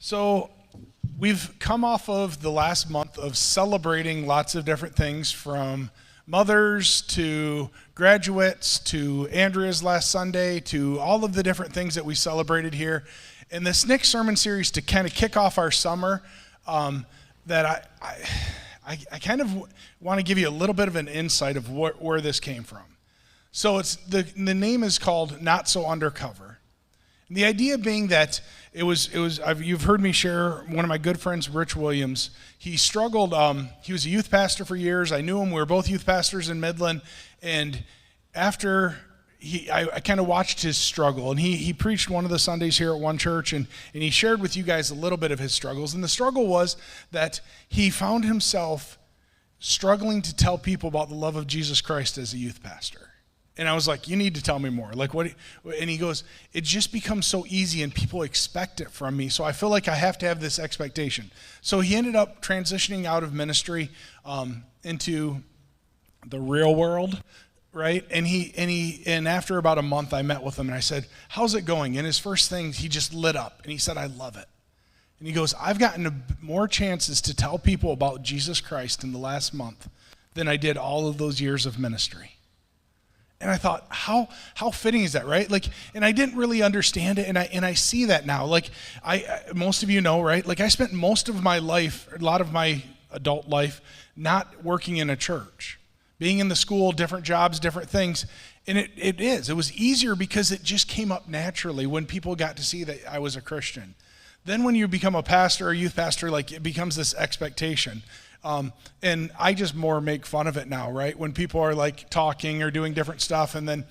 So we've come off of the last month of celebrating lots of different things, from mothers to graduates to Andrea's last Sunday to all of the different things that we celebrated here. In this next sermon series, to kind of kick off our summer, that I kind of want to give you a little bit of an insight of where this came from. So it's the name is called Not So Undercover. And the idea being that you've heard me share, one of my good friends, Rich Williams, he struggled, he was a youth pastor for years. I knew him, we were both youth pastors in Midland, and after I kind of watched his struggle, and he preached one of the Sundays here at one church, and he shared with you guys a little bit of his struggles. And the struggle was that he found himself struggling to tell people about the love of Jesus Christ as a youth pastor. And I was like, you need to tell me more. Like, what? And he goes, it just becomes so easy and people expect it from me. So I feel like I have to have this expectation. So he ended up transitioning out of ministry into the real world, right? And after about a month, I met with him and I said, how's it going? And his first thing, he just lit up and he said, I love it. And he goes, I've gotten more chances to tell people about Jesus Christ in the last month than I did all of those years of ministry. And I thought, how fitting is that, right? Like, and I didn't really understand it, and I see that now. Like, most of you know, right? Like, I spent most of my life, a lot of my adult life, not working in a church, being in the school, different jobs, different things. And it was easier because it just came up naturally when people got to see that I was a Christian. Then when you become a pastor or a youth pastor, like, it becomes this expectation. And I just more make fun of it now, right? When people are like talking or doing different stuff, and then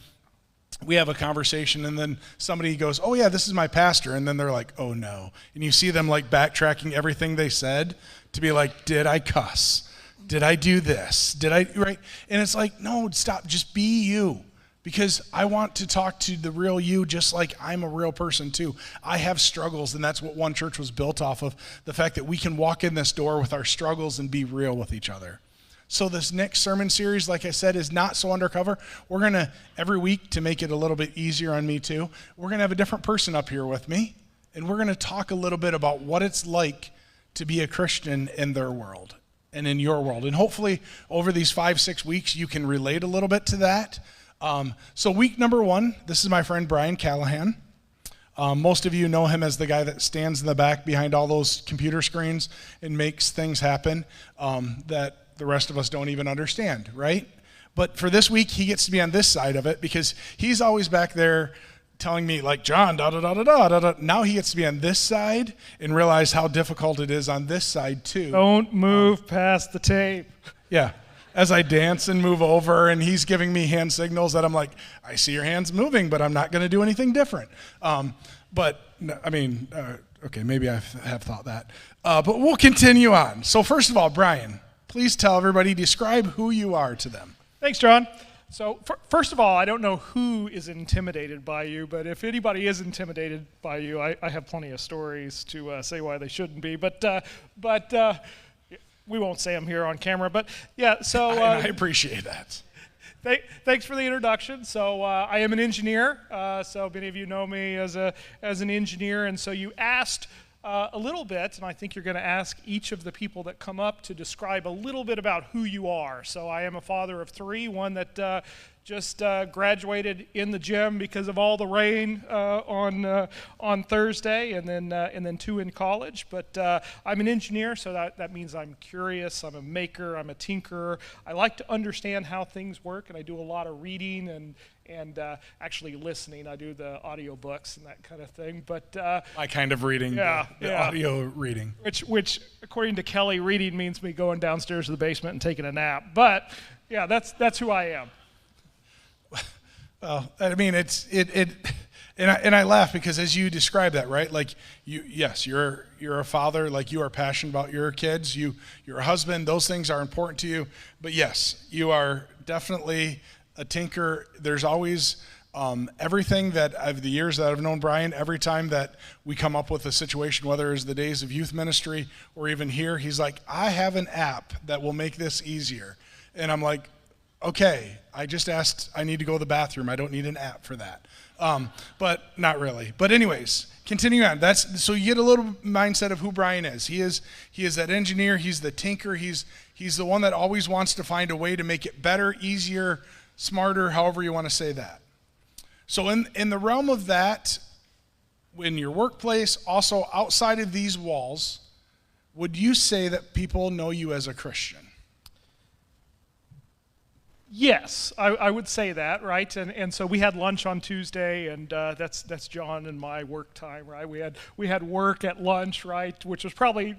we have a conversation, and then somebody goes, oh yeah, this is my pastor. And then they're like, oh no. And you see them like backtracking everything they said to be like, did I cuss? Did I do this? Right? And it's like, no, stop, just be you. Because I want to talk to the real you just like I'm a real person too. I have struggles, and that's what One Church was built off of, the fact that we can walk in this door with our struggles and be real with each other. So this next sermon series, like I said, is Not So Undercover. We're going to, every week, to make it a little bit easier on me too, we're going to have a different person up here with me, and we're going to talk a little bit about what it's like to be a Christian in their world and in your world. And hopefully over these 5-6 weeks, you can relate a little bit to that. So week number 1, this is my friend Brian Callahan. Most of you know him as the guy that stands in the back behind all those computer screens and makes things happen that the rest of us don't even understand, right? But for this week, he gets to be on this side of it because he's always back there telling me, like, John, da-da-da-da-da-da-da. Now he gets to be on this side and realize how difficult it is on this side too. Don't move past the tape. Yeah. As I dance and move over, and he's giving me hand signals that I'm like, I see your hands moving, but I'm not going to do anything different. Okay, maybe I have thought that. But we'll continue on. So first of all, Brian, please tell everybody, describe who you are to them. Thanks, John. So first of all, I don't know who is intimidated by you, but if anybody is intimidated by you, I have plenty of stories to say why they shouldn't be. But we won't say them here on camera, but yeah, so... I appreciate that. Thanks for the introduction. So I am an engineer, so many of you know me as an engineer, and so you asked a little bit, and I think you're going to ask each of the people that come up to describe a little bit about who you are. So I am a father of 3, one that just graduated in the gym because of all the rain on Thursday, and then 2 in college. But I'm an engineer, so that means I'm curious, I'm a maker, I'm a tinkerer. I like to understand how things work, and I do a lot of reading and actually listening. I do the audiobooks and that kind of thing. But my kind of reading, the audio reading. Which, according to Kelly, reading means me going downstairs to the basement and taking a nap. But yeah, that's who I am. Well, I mean, and I laugh because as you describe that, right? Like, you're a father, like you are passionate about your kids, you're a husband, those things are important to you. But yes, you are definitely a tinker. There's always everything that the years that I've known Brian, every time that we come up with a situation, whether it's the days of youth ministry or even here, he's like, I have an app that will make this easier. And I'm like, Okay, I just asked, I need to go to the bathroom. I don't need an app for that. But not really. But anyways, continue on. So you get a little mindset of who Brian is. He is that engineer. He's the tinker. He's the one that always wants to find a way to make it better, easier, smarter, however you want to say that. So in the realm of that, in your workplace, also outside of these walls, would you say that people know you as a Christian? Yes, I would say that, right? And so we had lunch on Tuesday, and that's John and my work time, right? We had work at lunch, right? Which was probably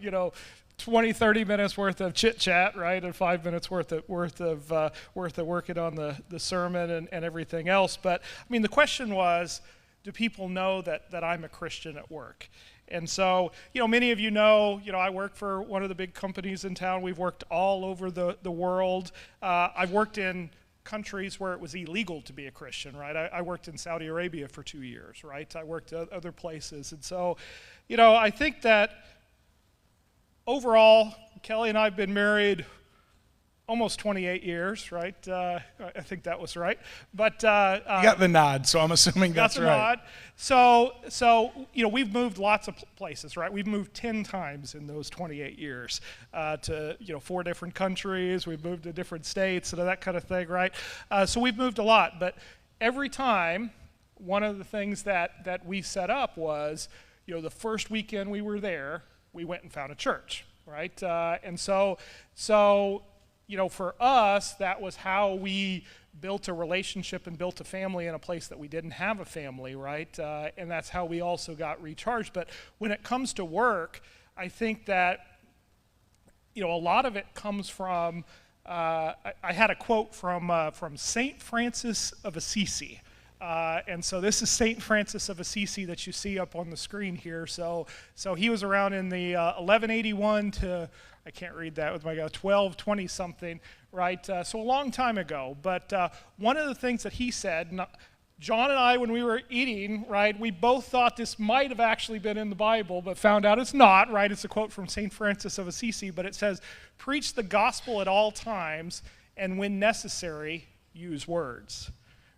20, 30 minutes worth of chit chat, right? And 5 minutes worth of working on the sermon and everything else. But I mean, the question was, do people know that I'm a Christian at work? And so, many of you know, I work for one of the big companies in town. We've worked all over the world. I've worked in countries where it was illegal to be a Christian, right? I worked in Saudi Arabia for 2 years, right? I worked at other places. And so, I think that overall, Kelly and I have been married almost 28 years, right? I think that was right. But you got the nod, so I'm assuming that's right. Nod. So we've moved lots of places, right? We've moved 10 times in those 28 years to 4 different countries. We've moved to different states and that kind of thing, right? So we've moved a lot, but every time, one of the things that we set up was, the first weekend we were there, we went and found a church, right? And so for us, that was how we built a relationship and built a family in a place that we didn't have a family, right? And that's how we also got recharged. But when it comes to work, I think that, a lot of it comes from, I had a quote from St. Francis of Assisi. And so this is St. Francis of Assisi that you see up on the screen here. So he was around in the 1181 to, I can't read that with my 1220 something, right? So a long time ago. But one of the things that he said, John and I, when we were eating, right, we both thought this might have actually been in the Bible, but found out it's not, right? It's a quote from St. Francis of Assisi, but it says, "Preach the gospel at all times, and when necessary, use words."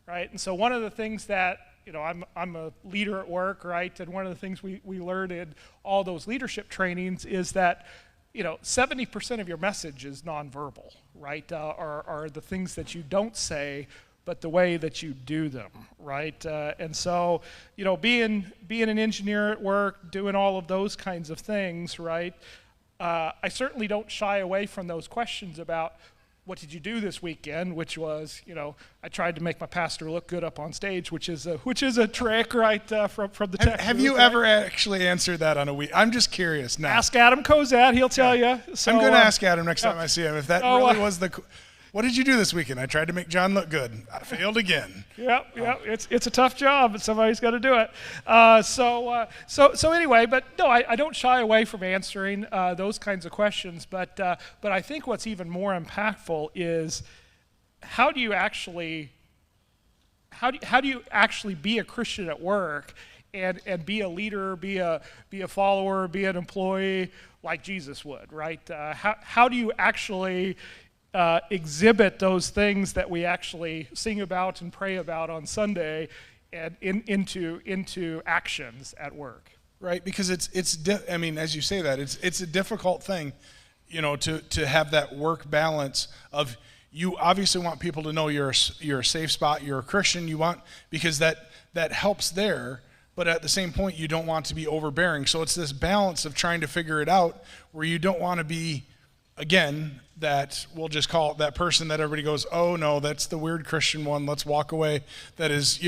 Right? And so one of the things that, I'm a leader at work, right? And one of the things we learned in all those leadership trainings is that, 70% of your message is nonverbal, right? Are the things that you don't say, but the way that you do them, right? And so, being an engineer at work, doing all of those kinds of things, right? I certainly don't shy away from those questions about, what did you do this weekend? Which was, I tried to make my pastor look good up on stage, which is a trick, right, from the text. Have you ever actually answered that on a week? I'm just curious now. Ask Adam Kozat, he'll tell you. So, I'm going to ask Adam next time I see him if that really was the. What did you do this weekend? I tried to make John look good. I failed again. Yep. It's a tough job, but somebody's got to do it. So anyway, but no, I don't shy away from answering those kinds of questions. But I think what's even more impactful is how do you actually be a Christian at work and be a leader, be a follower, be an employee like Jesus would, right? How do you actually exhibit those things that we actually sing about and pray about on Sunday and into actions at work? Right, because as you say that, it's a difficult thing, to have that work balance of, you obviously want people to know you're a safe spot, you're a Christian, because that helps there, but at the same point you don't want to be overbearing. So it's this balance of trying to figure it out where you don't want to be, again, that we'll just call it that person that everybody goes, oh no, that's the weird Christian one, let's walk away. That is,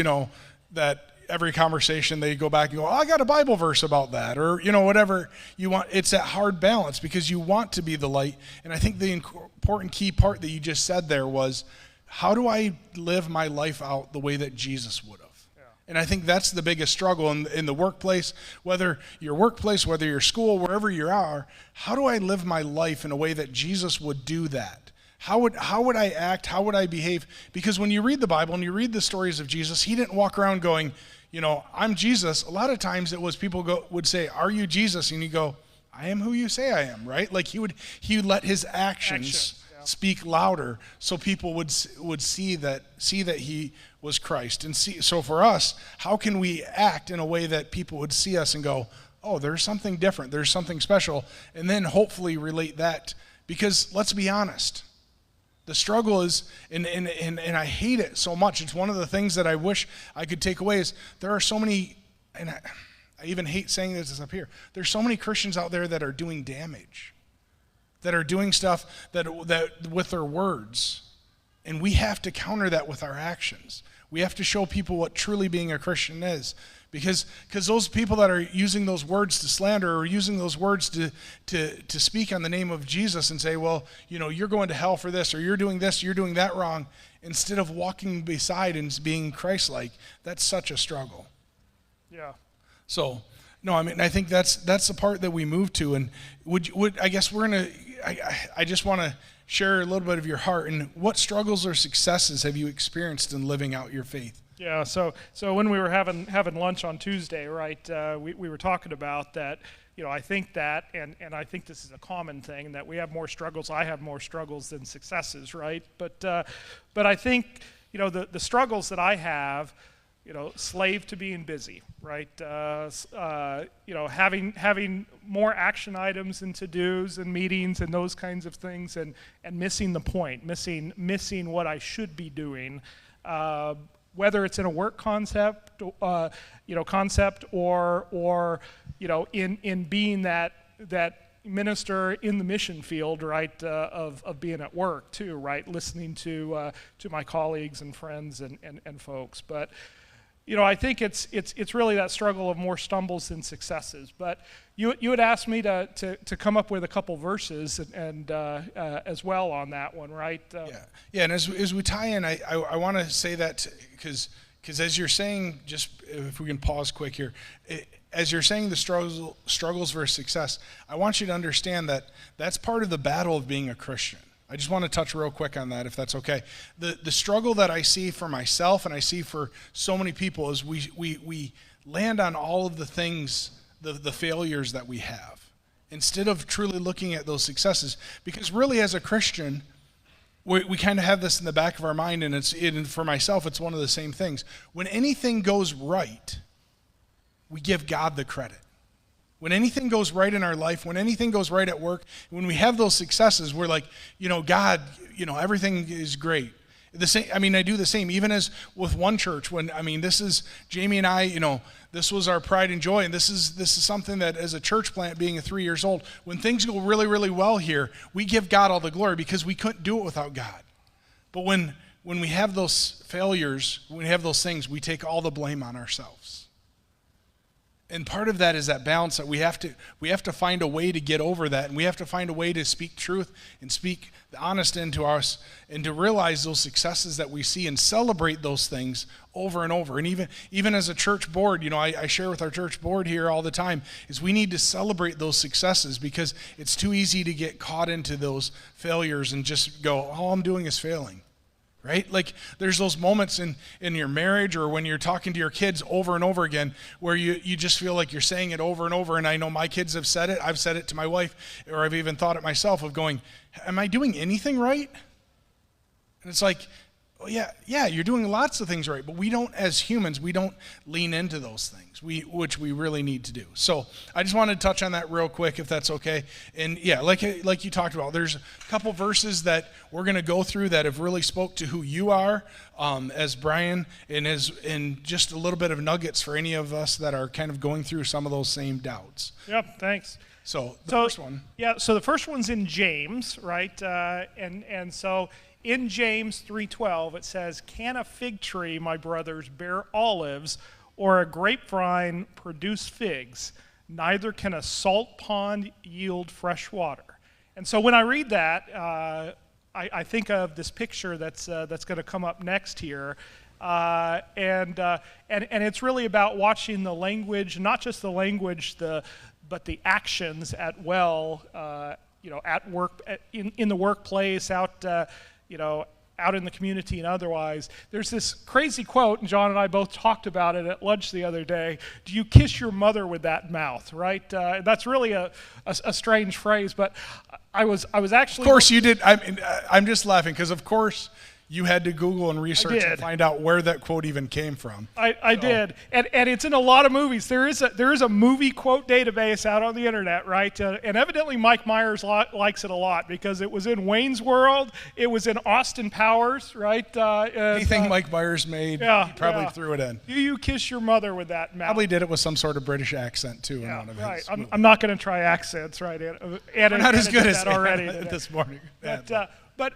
that every conversation they go back and go, oh, I got a Bible verse about that, or whatever you want. It's that hard balance because you want to be the light. And I think the important key part that you just said there was, how do I live my life out the way that Jesus would have? And I think that's the biggest struggle in the workplace, whether your workplace, whether your school, wherever you are. How do I live my life in a way that Jesus would do that? How would I act? How would I behave? Because when you read the Bible and you read the stories of Jesus, he didn't walk around going, I'm Jesus. A lot of times it was people would say, are you Jesus? And you go, I am who you say I am, right? Like he would let his actions speak louder, so people would see that he was Christ. And so for us, how can we act in a way that people would see us and go, oh, there's something different, there's something special, and then hopefully relate that. Because let's be honest, the struggle is, and I hate it so much, it's one of the things that I wish I could take away, is there are so many, and I even hate saying this up here, there's so many Christians out there that are doing damage, that are doing stuff that with their words, and we have to counter that with our actions. We have to show people what truly being a Christian is, because those people that are using those words to slander, or using those words to speak on the name of Jesus and say, well, you're going to hell for this, or you're doing this, you're doing that wrong, instead of walking beside and being Christ-like, that's such a struggle. Yeah. So, no, I mean, I think that's the part that we move to, and I guess I just want to share a little bit of your heart, and what struggles or successes have you experienced in living out your faith? Yeah, so when we were having lunch on Tuesday, right, we were talking about that, I think that, and I think this is a common thing, that we have more struggles, I have more struggles than successes, right? But I think, the struggles that I have, slave to being busy, right? Having more action items and to-dos and meetings and those kinds of things, and missing the point, missing what I should be doing, whether it's in a work concept, or in being that minister in the mission field, right, of being at work too, right, listening to my colleagues and friends and folks, but. I think it's really that struggle of more stumbles than successes. But you had asked me to come up with a couple verses and as well on that one, right? Yeah. And as we tie in, I want to say that because as you're saying, just if we can pause quick here, as you're saying the struggles versus success, I want you to understand that that's part of the battle of being a Christian. I just want to touch real quick on that, if that's okay. The struggle that I see for myself and I see for so many people is we land on all of the things, the failures that we have, instead of truly looking at those successes. Because really, as a Christian, we kind of have this in the back of our mind, and for myself, it's one of the same things. When anything goes right, we give God the credit. When anything goes right in our life, when anything goes right at work, when we have those successes, we're like, God, everything is great. I do the same, even as with one church, this is Jamie and I, this was our pride and joy, and this is something that as a church plant being 3 years old, when things go really, really well here, we give God all the glory because we couldn't do it without God. But when we have those failures, when we have those things, we take all the blame on ourselves. And part of that is that balance that we have to find a way to get over that, and we have to find a way to speak truth and speak the honest into us, and to realize those successes that we see and celebrate those things over and over. And even as a church board, I share with our church board here all the time, is we need to celebrate those successes, because it's too easy to get caught into those failures and just go, all I'm doing is failing. Right? Like there's those moments in your marriage, or when you're talking to your kids over and over again, where you just feel like you're saying it over and over. And I know my kids have said it. I've said it to my wife, or I've even thought it myself, of going, am I doing anything right? And it's like, well, yeah, you're doing lots of things right, but we don't, as humans, we don't lean into those things, which we really need to do. So I just wanted to touch on that real quick, if that's okay. And yeah, like you talked about, there's a couple verses that we're going to go through that have really spoke to who you are as Brian, and just a little bit of nuggets for any of us that are kind of going through some of those same doubts. Yep, thanks. So the first one. Yeah, so the first one's in James, right? And so in James 3:12, it says, "Can a fig tree, my brothers, bear olives, or a grapevine produce figs? Neither can a salt pond yield fresh water." And so when I read that, I think of this picture that's going to come up next here, and it's really about watching the language, not just the language, but the actions at at work, in the workplace, out out in the community and otherwise. There's this crazy quote, and John and I both talked about it at lunch the other day. Do you kiss your mother with that mouth, right? That's really a strange phrase, but I was actually... Of course you did. I'm just laughing because, of course, you had to Google and research and find out where that quote even came from. I did, and it's in a lot of movies. There is a movie quote database out on the internet, right? And evidently Mike Myers likes it a lot because it was in Wayne's World, it was in Austin Powers, right? Anything Mike Myers made, he probably threw it in. Do you kiss your mother with that mouth? Probably did it with some sort of British accent too. Yeah, in one of right. his I'm not going to try accents, right? We're not as good as that already this morning.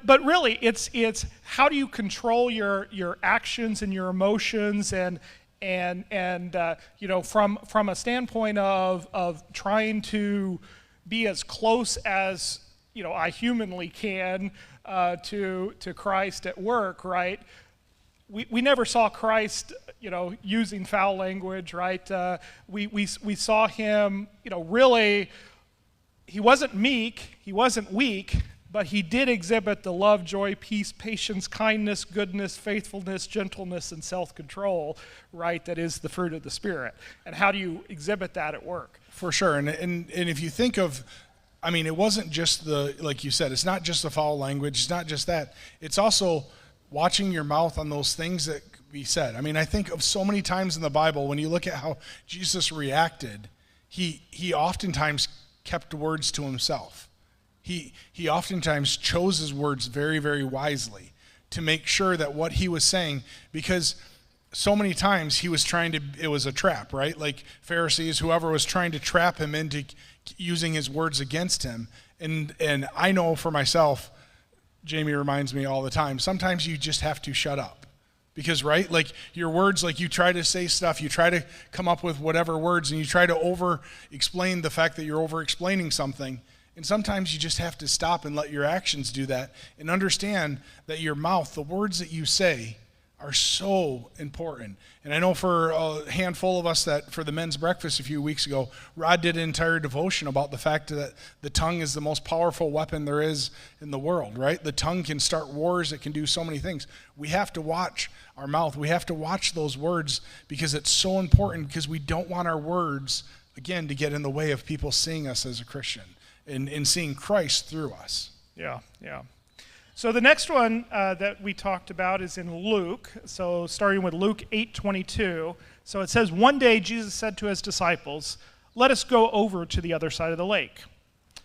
But really, it's how do you control your actions and your emotions and from a standpoint of trying to be as close as I humanly can to Christ at work, right? We never saw Christ using foul language, right? We saw him really. He wasn't meek, he wasn't weak, but he did exhibit the love, joy, peace, patience, kindness, goodness, faithfulness, gentleness, and self-control, right, that is the fruit of the Spirit. And how do you exhibit that at work? For sure. And if you think of, it wasn't just like you said, it's not just the foul language, it's not just that. It's also watching your mouth on those things that be said. I think of so many times in the Bible, when you look at how Jesus reacted, he oftentimes kept words to himself. He oftentimes chose his words very, very wisely to make sure that what he was saying, because so many times he was it was a trap, right? Like Pharisees, whoever was trying to trap him into using his words against him. And I know for myself, Jamie reminds me all the time, sometimes you just have to shut up. Because, right, like your words, like you try to say stuff, you try to come up with whatever words, and you try to over-explain the fact that you're over-explaining something. And sometimes you just have to stop and let your actions do that and understand that your mouth, the words that you say, are so important. And I know for a handful of us that for the men's breakfast a few weeks ago, Rod did an entire devotion about the fact that the tongue is the most powerful weapon there is in the world, right? The tongue can start wars. It can do so many things. We have to watch our mouth. We have to watch those words because it's so important, because we don't want our words, again, to get in the way of people seeing us as a Christian and seeing Christ through us. Yeah. So the next one that we talked about is in Luke. So starting with Luke 8:22. So it says, one day Jesus said to his disciples, "Let us go over to the other side of the lake."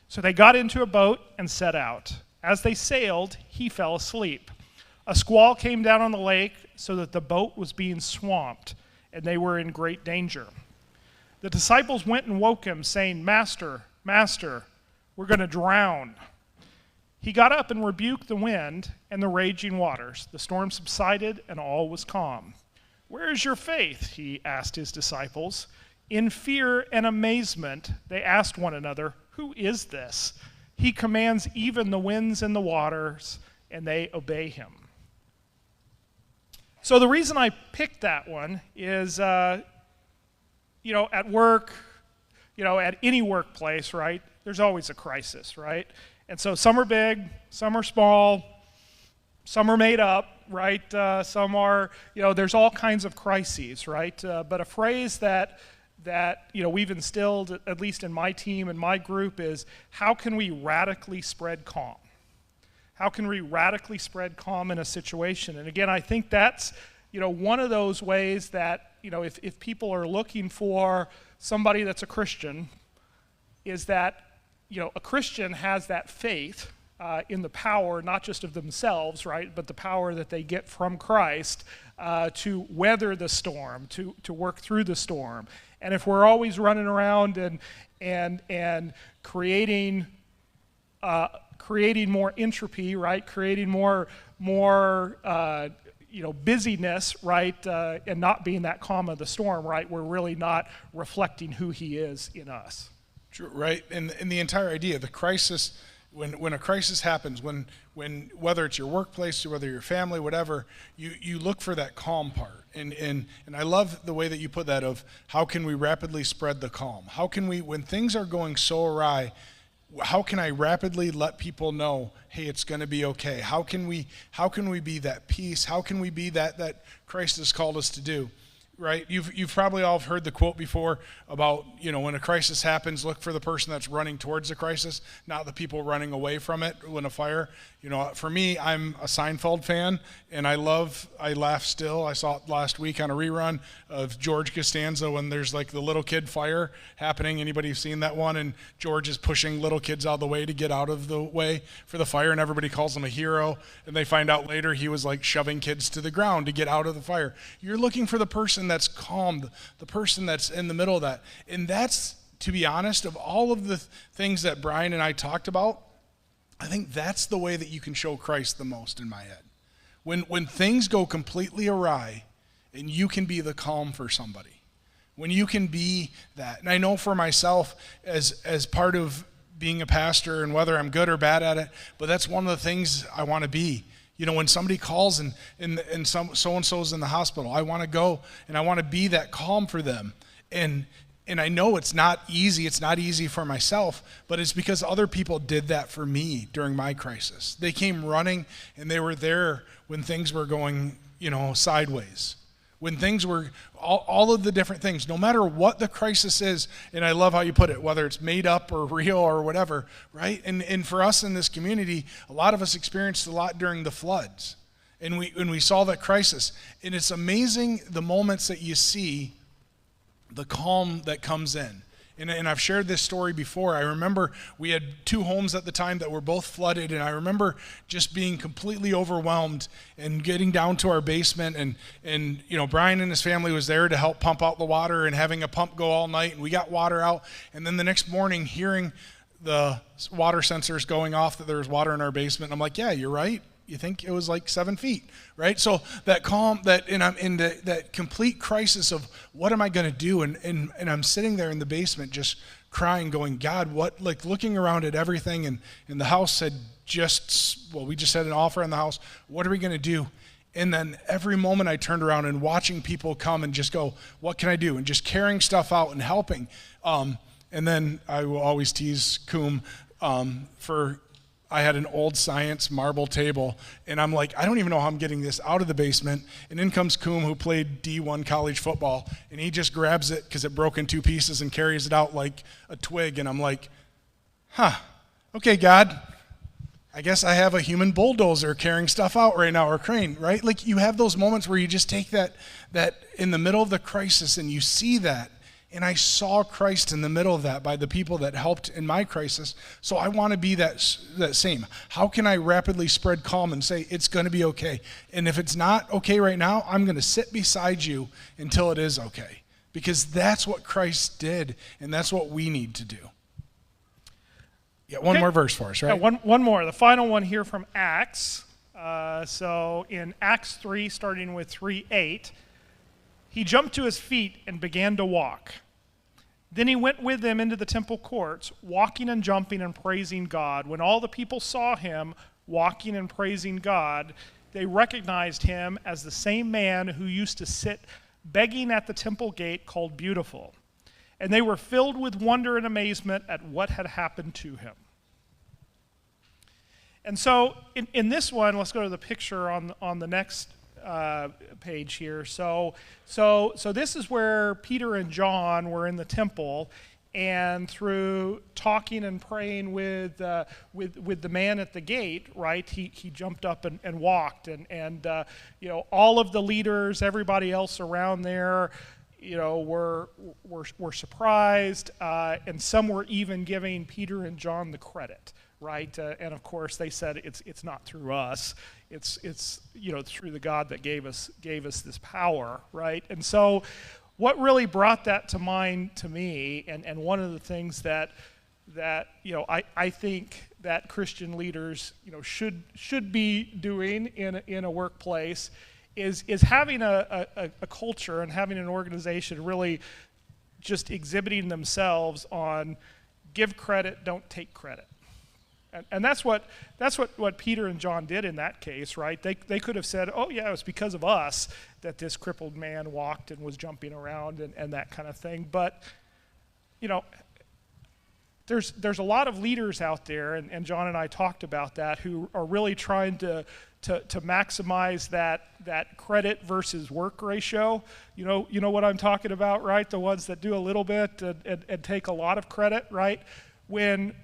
So they got into a boat and set out. As they sailed, he fell asleep. A squall came down on the lake so that the boat was being swamped, and they were in great danger. The disciples went and woke him, saying, "Master, Master, we're going to drown." He got up and rebuked the wind and the raging waters. The storm subsided and all was calm. "Where is your faith?" he asked his disciples. In fear and amazement, they asked one another, "Who is this? He commands even the winds and the waters, and they obey him." So the reason I picked that one is, at work, at any workplace, right, there's always a crisis, right? And so some are big, some are small, some are made up, right? Some are, there's all kinds of crises, right? But a phrase that we've instilled, at least in my team and my group, is how can we radically spread calm? How can we radically spread calm in a situation? And again, I think that's, one of those ways that, if people are looking for somebody that's a Christian, is that a Christian has that faith in the power, not just of themselves, right, but the power that they get from Christ to weather the storm, to work through the storm. And if we're always running around and creating more entropy, right, creating more busyness, right, and not being that calm of the storm, right, we're really not reflecting who he is in us. True, right? And the entire idea, the crisis, when a crisis happens, when whether it's your workplace or whether your family, whatever, you look for that calm part. And I love the way that you put that of how can we rapidly spread the calm? How can we, when things are going so awry, How can I rapidly let people know, hey, it's going to be okay? How can we be that peace? How can we be that Christ has called us to do? Right? You've probably all heard the quote before about, when a crisis happens, look for the person that's running towards the crisis, not the people running away from it when a fire. For me, I'm a Seinfeld fan, and I laugh still. I saw it last week on a rerun of George Costanza when there's like the little kid fire happening. Anybody seen that one? And George is pushing little kids out of the way to get out of the way for the fire, and everybody calls him a hero. And they find out later he was like shoving kids to the ground to get out of the fire. You're looking for the person that's calm, the person that's in the middle of that. And that's, to be honest, of all of the things that Brian and I talked about, I think that's the way that you can show Christ the most in my head. When things go completely awry and you can be the calm for somebody. When you can be that. And I know for myself as part of being a pastor and whether I'm good or bad at it, but that's one of the things I want to be. When somebody calls and so-and-so's in the hospital, I want to go and I want to be that calm for them. And I know it's not easy. It's not easy for myself, but it's because other people did that for me during my crisis. They came running and they were there when things were going, sideways. When things were, all of the different things, no matter what the crisis is, and I love how you put it, whether it's made up or real or whatever, right? And for us in this community, a lot of us experienced a lot during the floods. And we saw that crisis. And it's amazing the moments that you see the calm that comes in. And I've shared this story before. I remember we had 2 homes at the time that were both flooded, and I remember just being completely overwhelmed and getting down to our basement, and Brian and his family was there to help pump out the water and having a pump go all night, and we got water out. And then the next morning, hearing the water sensors going off that there was water in our basement, I'm like, yeah, you're right. You think it was like 7 feet, right? So that calm, and I'm in that complete crisis of what am I going to do? And I'm sitting there in the basement just crying, going, God, what? Like looking around at everything, and the house had we just had an offer on the house. What are we going to do? And then every moment I turned around and watching people come and just go, what can I do? And just carrying stuff out and helping. And then I will always tease Coom I had an old science marble table, and I'm like, I don't even know how I'm getting this out of the basement. And in comes Coom, who played D1 college football, and he just grabs it because it broke in 2 pieces and carries it out like a twig. And I'm like, okay, God, I guess I have a human bulldozer carrying stuff out right now, or crane, right? Like you have those moments where you just take that in the middle of the crisis and you see that. And I saw Christ in the middle of that by the people that helped in my crisis. So I want to be that same. How can I rapidly spread calm and say, it's going to be okay? And if it's not okay right now, I'm going to sit beside you until it is okay. Because that's what Christ did, and that's what we need to do. Yeah, one more verse for us, right? Yeah, one more. The final one here from Acts. So in Acts 3, starting with 3:8, he jumped to his feet and began to walk. Then he went with them into the temple courts, walking and jumping and praising God. When all the people saw him walking and praising God, they recognized him as the same man who used to sit begging at the temple gate called Beautiful. And they were filled with wonder and amazement at what had happened to him. And so in this one, let's go to the picture on the next page here. So this is where Peter and John were in the temple, and through talking and praying with the man at the gate, right? He jumped up and walked, and all of the leaders, everybody else around there, were surprised, and some were even giving Peter and John the credit. Right, and of course they said it's not through us, it's through the God that gave us this power, right? And so, what really brought that to mind to me, and one of the things that I think that Christian leaders should be doing in a workplace is having a culture and having an organization really just exhibiting themselves on give credit, don't take credit. And that's what Peter and John did in that case, right? They could have said, oh yeah, it was because of us that this crippled man walked and was jumping around and that kind of thing. But, there's a lot of leaders out there, and John and I talked about that, who are really trying to maximize that credit versus work ratio. You know what I'm talking about, right? The ones that do a little bit and take a lot of credit, right? When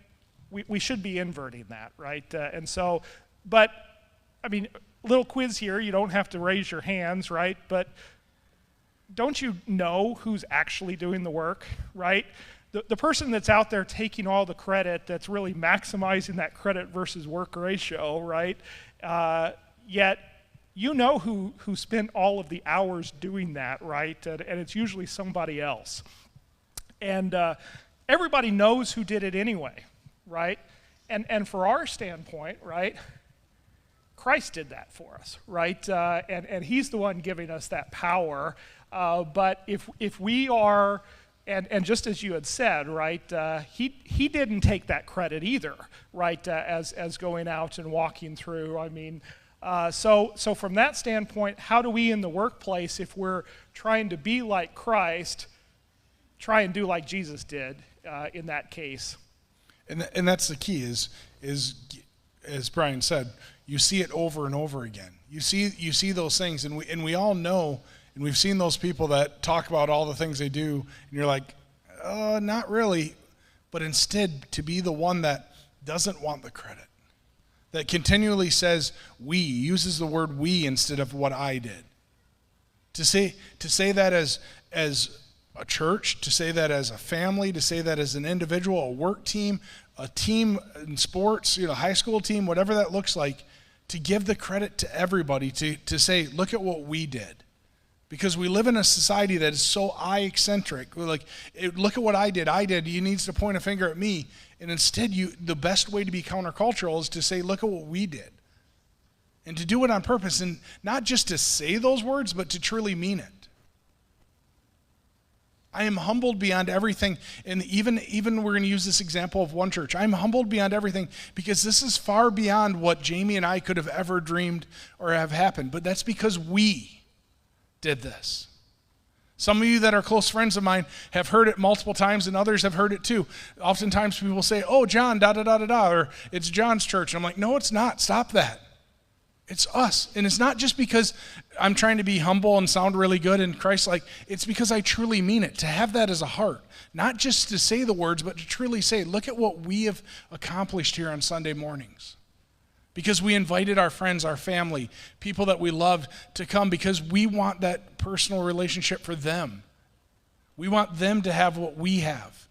we should be inverting that, right? But I mean, little quiz here. You don't have to raise your hands, right? But don't you know who's actually doing the work, right? The person that's out there taking all the credit, that's really maximizing that credit versus work ratio, right? Yet you know who spent all of the hours doing that, right? And it's usually somebody else. And everybody knows who did it anyway, right? And for our standpoint, right, Christ did that for us, right? And he's the one giving us that power. But if we are, and just as you had said, right, he didn't take that credit either, right, as going out and walking through. I mean, so from that standpoint, how do we in the workplace, if we're trying to be like Christ, try and do like Jesus did in that case? And that's the key is as Brian said, you see it over and over again. You see those things, and we all know, and we've seen those people that talk about all the things they do, and you're like, not really. But instead, to be the one that doesn't want the credit, that continually says we, uses the word we instead of what I did. To say that as a church, to say that as a family, to say that as an individual, a work team, a team in sports, high school team, whatever that looks like, to give the credit to everybody, to say, look at what we did. Because we live in a society that is so I-centric. We're like, look at what I did. You need to point a finger at me. And instead, the best way to be countercultural is to say, look at what we did. And to do it on purpose, and not just to say those words, but to truly mean it. I am humbled beyond everything, and even we're going to use this example of one church. I'm humbled beyond everything because this is far beyond what Jamie and I could have ever dreamed or have happened. But that's because we did this. Some of you that are close friends of mine have heard it multiple times, and others have heard it too. Oftentimes people say, oh, John, da-da-da-da-da, or it's John's church. And I'm like, no, it's not. Stop that. It's us. And it's not just because I'm trying to be humble and sound really good and Christ-like. It's because I truly mean it, to have that as a heart. Not just to say the words, but to truly say, look at what we have accomplished here on Sunday mornings. Because we invited our friends, our family, people that we loved to come because we want that personal relationship for them. We want them to have what we have.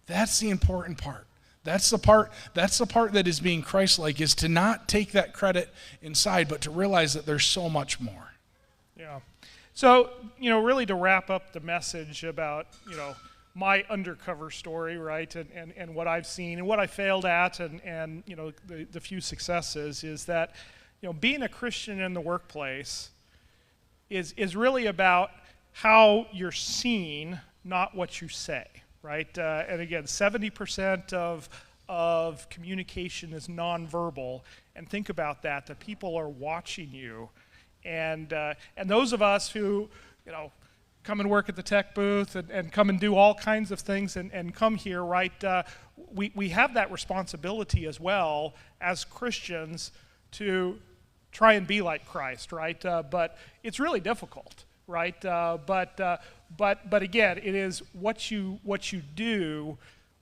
That's the important part. That's the part that is being Christ-like, is to not take that credit inside, but to realize that there's so much more. Yeah. So, really to wrap up the message about, my undercover story, right, and what I've seen and what I failed at and the few successes is that, being a Christian in the workplace is really about how you're seen, not what you say. Right, and again, 70% of communication is nonverbal, and think about that. The people are watching you, and those of us who, come and work at the tech booth and come and do all kinds of things and come here, right? We have that responsibility as well as Christians to try and be like Christ, right? But it's really difficult. Right, but again, it is what you do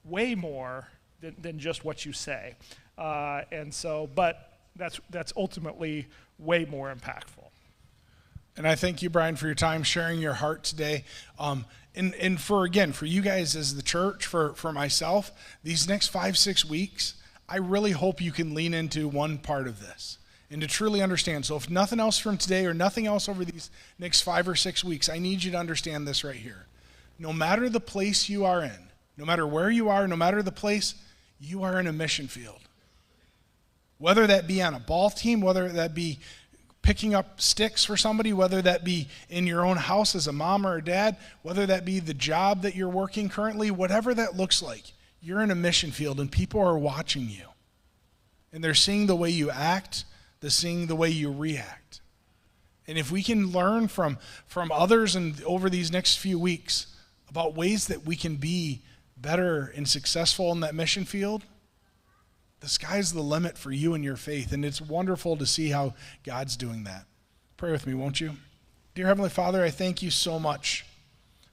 way more than just what you say, and so. But that's ultimately way more impactful. And I thank you, Brian, for your time sharing your heart today. And for you guys as the church, for myself, these next 5-6 weeks, I really hope you can lean into one part of this. And to truly understand. So if nothing else from today or nothing else over these next 5 or 6 weeks, I need you to understand this right here. No matter the place you are in, no matter where you are, no matter the place, you are in a mission field. Whether that be on a ball team, whether that be picking up sticks for somebody, whether that be in your own house as a mom or a dad, whether that be the job that you're working currently, whatever that looks like, you're in a mission field and people are watching you. And they're seeing the way you act, seeing the way you react. And if we can learn from others and over these next few weeks about ways that we can be better and successful in that mission field, the sky's the limit for you and your faith. And it's wonderful to see how God's doing that. Pray with me, won't you? Dear Heavenly Father, I thank you so much.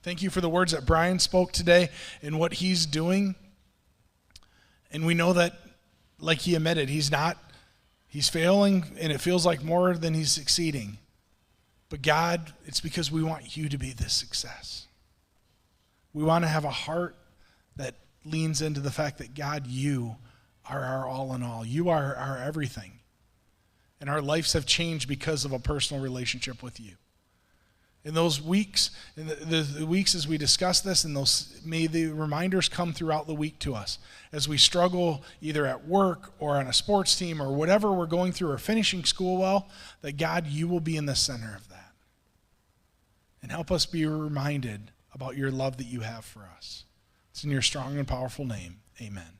Thank you for the words that Brian spoke today and what he's doing. And we know that, like he admitted, he's failing, and it feels like more than he's succeeding. But God, it's because we want you to be this success. We want to have a heart that leans into the fact that, God, you are our all in all. You are our everything. And our lives have changed because of a personal relationship with you. In those weeks, the weeks as we discuss this, and may the reminders come throughout the week to us as we struggle either at work or on a sports team or whatever we're going through or finishing school well, that God, you will be in the center of that. And help us be reminded about your love that you have for us. It's in your strong and powerful name. Amen.